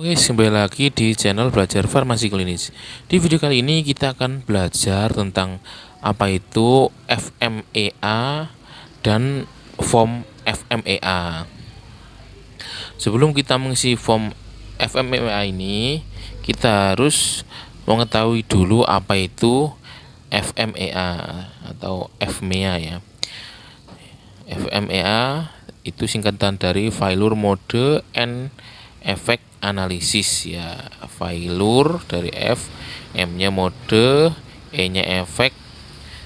Oke, kembali lagi di channel Belajar Farmasi Klinis. Di video kali ini kita akan belajar tentang apa itu FMEA dan form FMEA. Sebelum kita mengisi form FMEA ini, kita harus mengetahui dulu apa itu FMEA atau FMEA ya. FMEA itu singkatan dari Failure Mode and Effect Analysis ya. Failure dari F, M-nya mode, E-nya efek,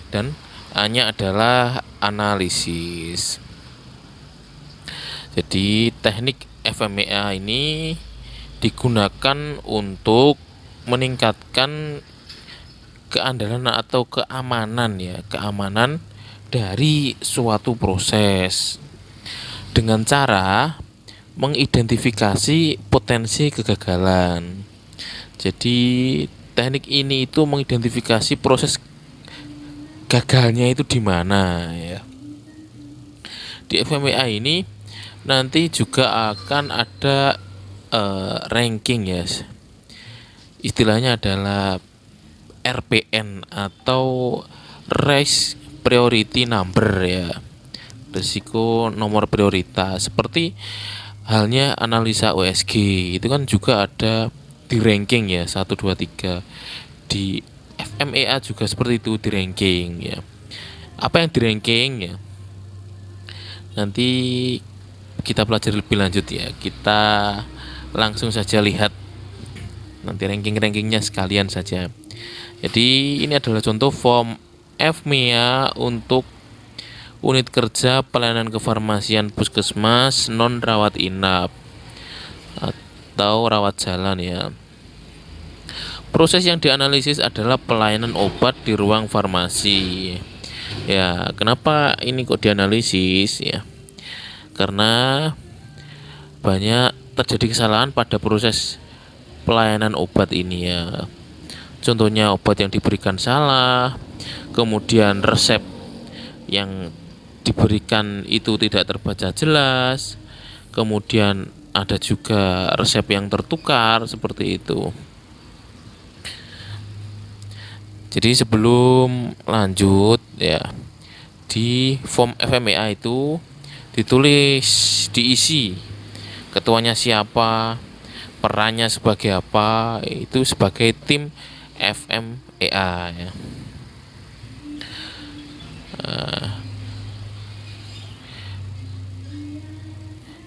dan A-nya adalah analisis. Jadi teknik FMEA ini digunakan untuk meningkatkan keandalan atau keamanan ya, keamanan dari suatu proses dengan cara mengidentifikasi potensi kegagalan. Jadi teknik ini itu mengidentifikasi proses gagalnya itu di mana ya. Di FMEA ini nanti juga akan ada ranking ya. Istilahnya adalah RPN atau Risk Priority Number ya. Risiko nomor prioritas, seperti halnya analisa USG itu kan juga ada di ranking ya, 1 2 3. Di FMEA juga seperti itu, di ranking ya. Apa yang di ranking ya, nanti kita pelajari lebih lanjut ya. Kita langsung saja lihat nanti ranking-rankingnya sekalian saja. Jadi ini adalah contoh form FMEA untuk unit kerja pelayanan kefarmasian puskesmas non rawat inap atau rawat jalan ya. Proses yang dianalisis adalah pelayanan obat di ruang farmasi. Ya, kenapa ini kok dianalisis ya? Karena banyak terjadi kesalahan pada proses pelayanan obat ini ya. Contohnya obat yang diberikan salah, kemudian resep yang diberikan itu tidak terbaca jelas, kemudian ada juga resep yang tertukar seperti itu. Jadi sebelum lanjut ya, di form FMEA itu ditulis, diisi ketuanya siapa, perannya sebagai apa, itu sebagai tim FMEA ya.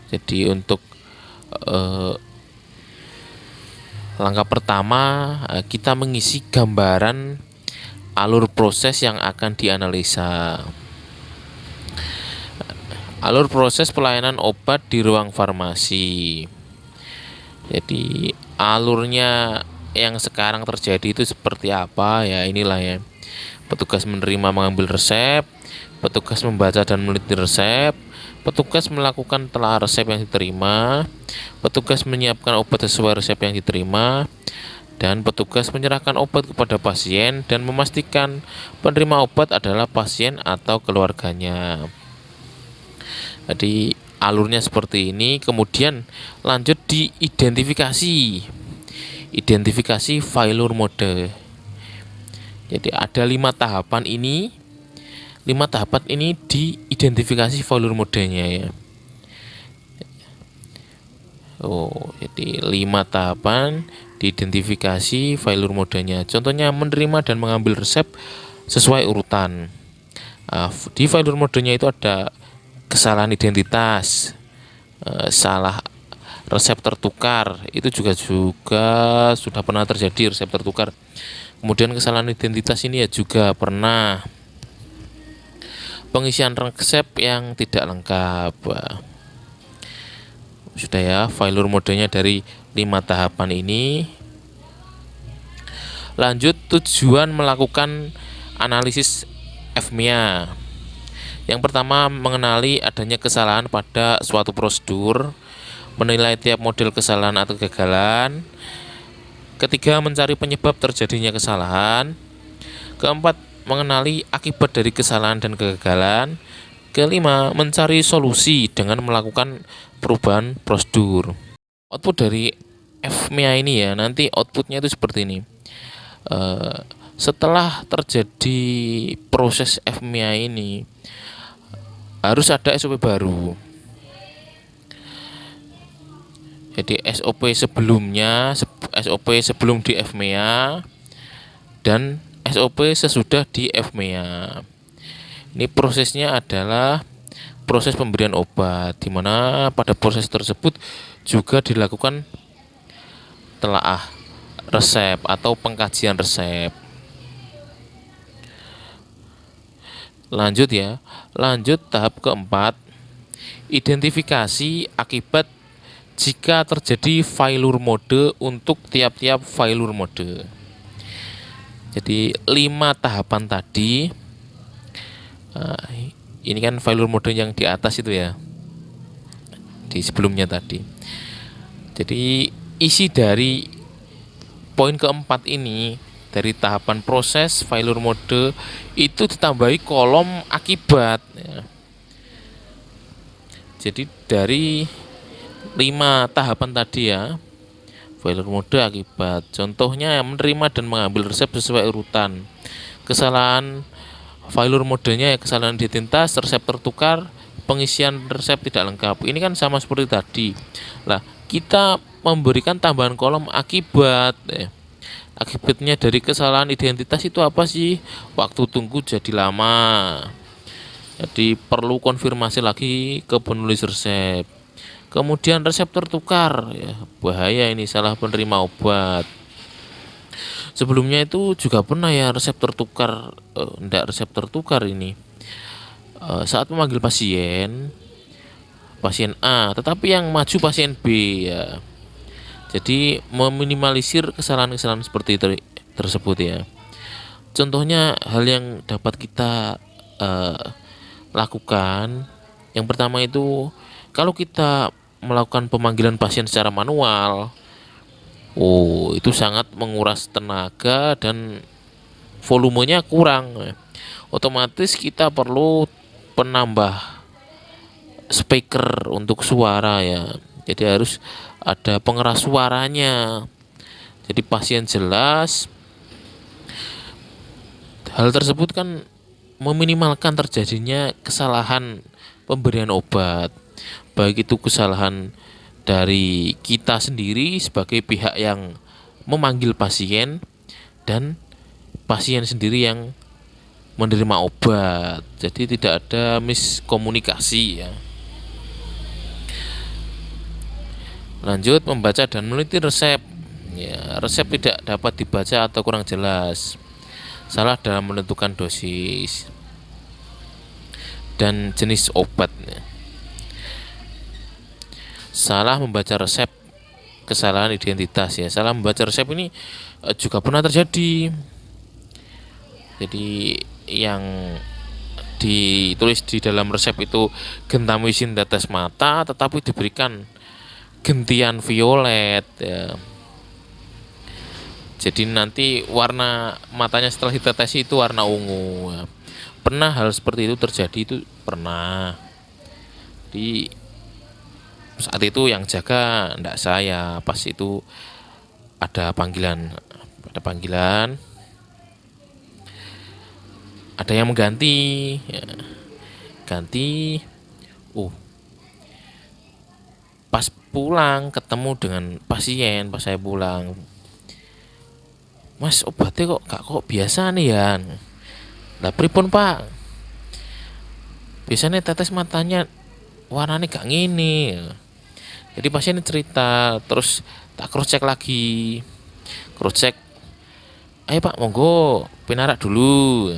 Jadi untuk langkah pertama kita mengisi gambaran alur proses yang akan dianalisa. Alur proses pelayanan obat di ruang farmasi. Jadi alurnya yang sekarang terjadi itu seperti apa ya, inilah ya. Petugas menerima mengambil resep, petugas membaca dan meneliti resep, petugas melakukan telah resep yang diterima, petugas menyiapkan obat sesuai resep yang diterima, dan petugas menyerahkan obat kepada pasien dan memastikan penerima obat adalah pasien atau keluarganya. Jadi alurnya seperti ini. Kemudian lanjut di identifikasi failure mode. Jadi ada 5 tahapan ini. 5 tahapan ini diidentifikasi failure modenya ya. Jadi 5 tahapan diidentifikasi failure modenya. Contohnya menerima dan mengambil resep sesuai urutan. Di failure modenya itu ada kesalahan identitas, salah resep tertukar, itu juga sudah pernah terjadi resep tertukar. Kemudian kesalahan identitas ini ya juga pernah. Pengisian resep yang tidak lengkap. Sudah ya, failure modenya dari 5 tahapan ini. Lanjut tujuan melakukan analisis FMEA. Yang pertama, mengenali adanya kesalahan pada suatu prosedur, menilai tiap model kesalahan atau kegagalan. Ketiga, mencari penyebab terjadinya kesalahan. Keempat, mengenali akibat dari kesalahan dan kegagalan. Kelima, mencari solusi dengan melakukan perubahan prosedur. Output dari FMEA ini ya, nanti outputnya itu seperti ini. Setelah terjadi proses FMEA ini harus ada SOP baru. Jadi SOP sebelumnya, SOP sebelum di FMEA dan SOP sesudah di FMEA. Ini prosesnya adalah proses pemberian obat, di mana pada proses tersebut juga dilakukan telaah resep atau pengkajian resep. Lanjut ya, lanjut tahap keempat, identifikasi akibat jika terjadi failure mode untuk tiap-tiap failure mode. Jadi 5 tahapan tadi, ini kan failure mode yang di atas itu ya, di sebelumnya tadi. Jadi isi dari poin keempat ini, dari tahapan proses failure mode itu ditambahi kolom akibat ya. Jadi dari 5 tahapan tadi ya, failure mode akibat, contohnya menerima dan mengambil resep sesuai urutan. Kesalahan failure modenya ya, kesalahan identitas, resep tertukar, pengisian resep tidak lengkap. Ini kan sama seperti tadi. Lah, kita memberikan tambahan kolom akibat ya. Akibatnya dari kesalahan identitas itu apa sih? Waktu tunggu jadi lama. Jadi perlu konfirmasi lagi ke penulis resep. Kemudian resep tertukar ya, bahaya ini, salah penerima obat. Sebelumnya itu juga pernah ya resep tertukar, resep tertukar ini. Saat memanggil pasien A, tetapi yang maju pasien B ya. Jadi meminimalisir kesalahan-kesalahan seperti tersebut ya. Contohnya hal yang dapat kita lakukan, yang pertama itu kalau kita melakukan pemanggilan pasien secara manual, itu sangat menguras tenaga dan volumenya kurang. Otomatis kita perlu penambah speaker untuk suara ya. Jadi harus ada pengeras suaranya. Jadi pasien jelas. Hal tersebut kan meminimalkan terjadinya kesalahan pemberian obat. Baik itu kesalahan dari kita sendiri sebagai pihak yang memanggil pasien dan pasien sendiri yang menerima obat. Jadi tidak ada miskomunikasi ya. Lanjut, membaca dan meneliti resep. Ya, resep tidak dapat dibaca atau kurang jelas. Salah dalam menentukan dosis dan jenis obat. Salah membaca resep, kesalahan identitas ya. Salah membaca resep ini juga pernah terjadi. Jadi yang ditulis di dalam resep itu gentamisin tetes mata, tetapi diberikan gentian violet ya. Jadi nanti warna matanya setelah ditetesi itu warna ungu ya. Pernah hal seperti itu terjadi, itu pernah. Di saat itu yang jaga enggak saya, pas itu ada panggilan, ada yang mengganti ya. Ganti pas pulang ketemu dengan pasien, pas saya pulang, Mas, obatnya kok biasa nih ya. Lah pripun Pak? Biasanya tetes matanya warnanya gak ngini. Jadi pasien cerita, terus tak cross check lagi. Cross check. Ayo Pak, monggo pinarak dulu.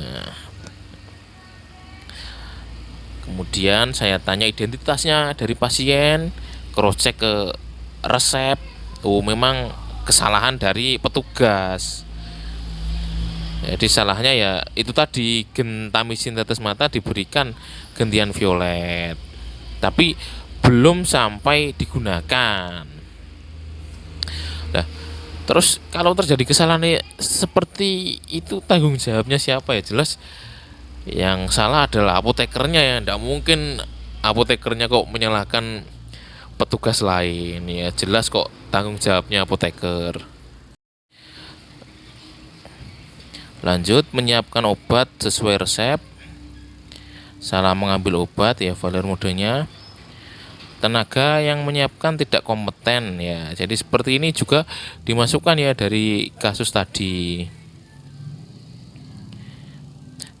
Kemudian saya tanya identitasnya dari pasien, cross check ke resep. Memang kesalahan dari petugas. Jadi salahnya ya itu tadi, gentamisin tetes mata diberikan gentian violet, tapi belum sampai digunakan. Nah, terus kalau terjadi kesalahan seperti itu, tanggung jawabnya siapa ya? Jelas yang salah adalah apotekernya ya. Tidak mungkin apotekernya kok menyalahkan petugas lain ya, jelas kok tanggung jawabnya apoteker. Lanjut, menyiapkan obat sesuai resep. Salah mengambil obat ya, failure modenya. Tenaga yang menyiapkan tidak kompeten ya. Jadi seperti ini juga dimasukkan ya dari kasus tadi.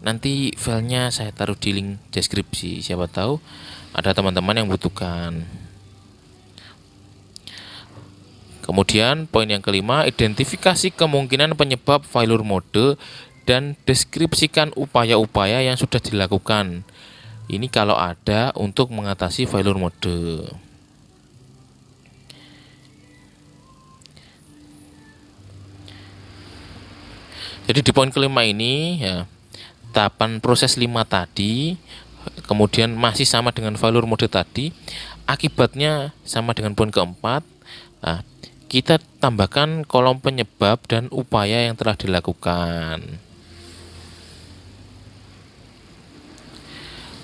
Nanti filenya saya taruh di link deskripsi, siapa tahu ada teman-teman yang butuhkan. Kemudian poin yang kelima, identifikasi kemungkinan penyebab failure mode dan deskripsikan upaya-upaya yang sudah dilakukan. Ini kalau ada untuk mengatasi failure mode. Jadi di poin kelima ini ya, tahapan proses 5 tadi, kemudian masih sama dengan failure mode tadi, akibatnya sama dengan poin keempat. Nah, kita tambahkan kolom penyebab dan upaya yang telah dilakukan.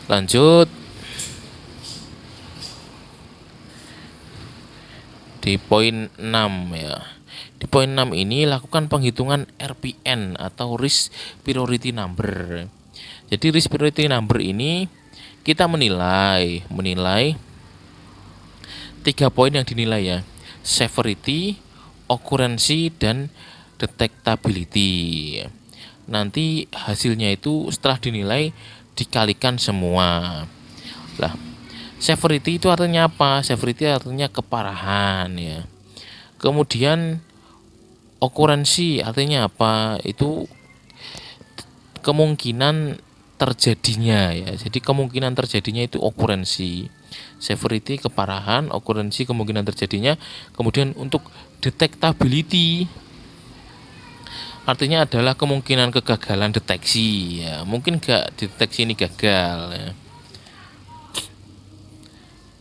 Lanjut di poin 6 ya. Di poin 6 ini lakukan penghitungan RPN atau risk priority number. Jadi risk priority number ini kita menilai 3 poin yang dinilai ya. Severity, occurrence, dan detectability. Nanti hasilnya itu setelah dinilai dikalikan semua. Lah, severity itu artinya apa? Severity artinya keparahan ya. Kemudian occurrence artinya apa? Itu kemungkinan terjadinya ya. Jadi kemungkinan terjadinya itu occurrence. Severity keparahan, occurrence kemungkinan terjadinya. Kemudian untuk detectability artinya adalah kemungkinan kegagalan deteksi ya. Mungkin gak deteksi ini gagal ya.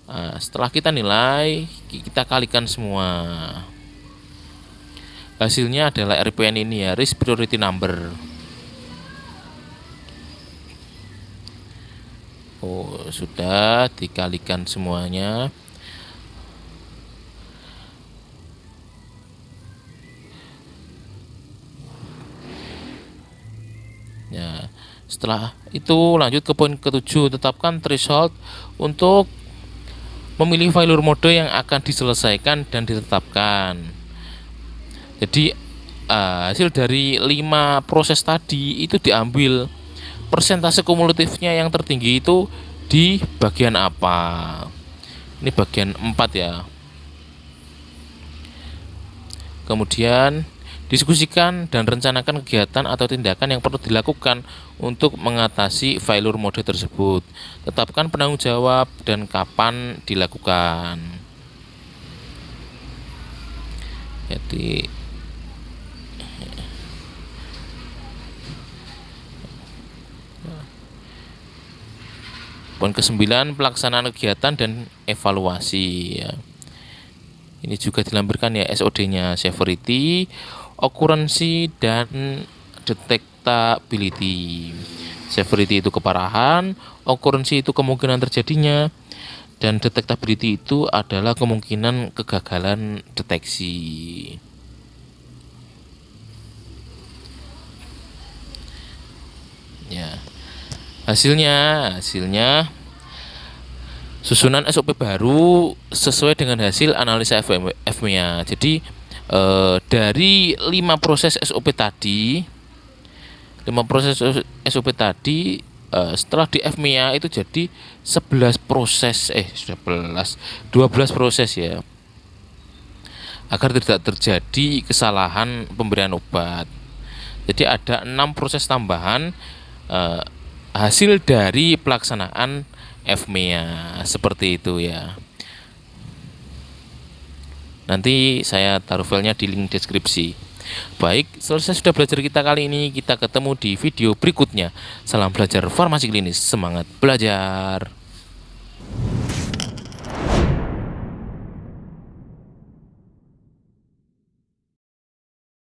Nah, setelah kita nilai, kita kalikan semua. Hasilnya adalah RPN ini ya, risk priority number. Oh, sudah dikalikan semuanya. Ya, setelah itu lanjut ke poin ke-7, tetapkan threshold untuk memilih failure mode yang akan diselesaikan dan ditetapkan. Jadi hasil dari 5 proses tadi itu diambil persentase kumulatifnya yang tertinggi itu di bagian apa? Ini bagian 4 ya. Kemudian diskusikan dan rencanakan kegiatan atau tindakan yang perlu dilakukan untuk mengatasi failure mode tersebut. Tetapkan penanggung jawab dan kapan dilakukan. Jadi poin ke-9, pelaksanaan kegiatan dan evaluasi ya. Ini juga dilampirkan ya SOD-nya, severity, occurrence, dan detectability. Severity itu keparahan, occurrence itu kemungkinan terjadinya, dan detectability itu adalah kemungkinan kegagalan deteksi. Ya. Hasilnya susunan SOP baru sesuai dengan hasil analisa FMEA. Jadi dari 5 proses SOP tadi, setelah di FMEA itu jadi 12 proses ya. Agar tidak terjadi kesalahan pemberian obat. Jadi ada 6 proses tambahan hasil dari pelaksanaan FMEA seperti itu ya. Nanti saya taruh filenya di link deskripsi. Baik, selesai sudah belajar kita kali ini. Kita ketemu di video berikutnya. Salam belajar farmasi klinis, semangat belajar.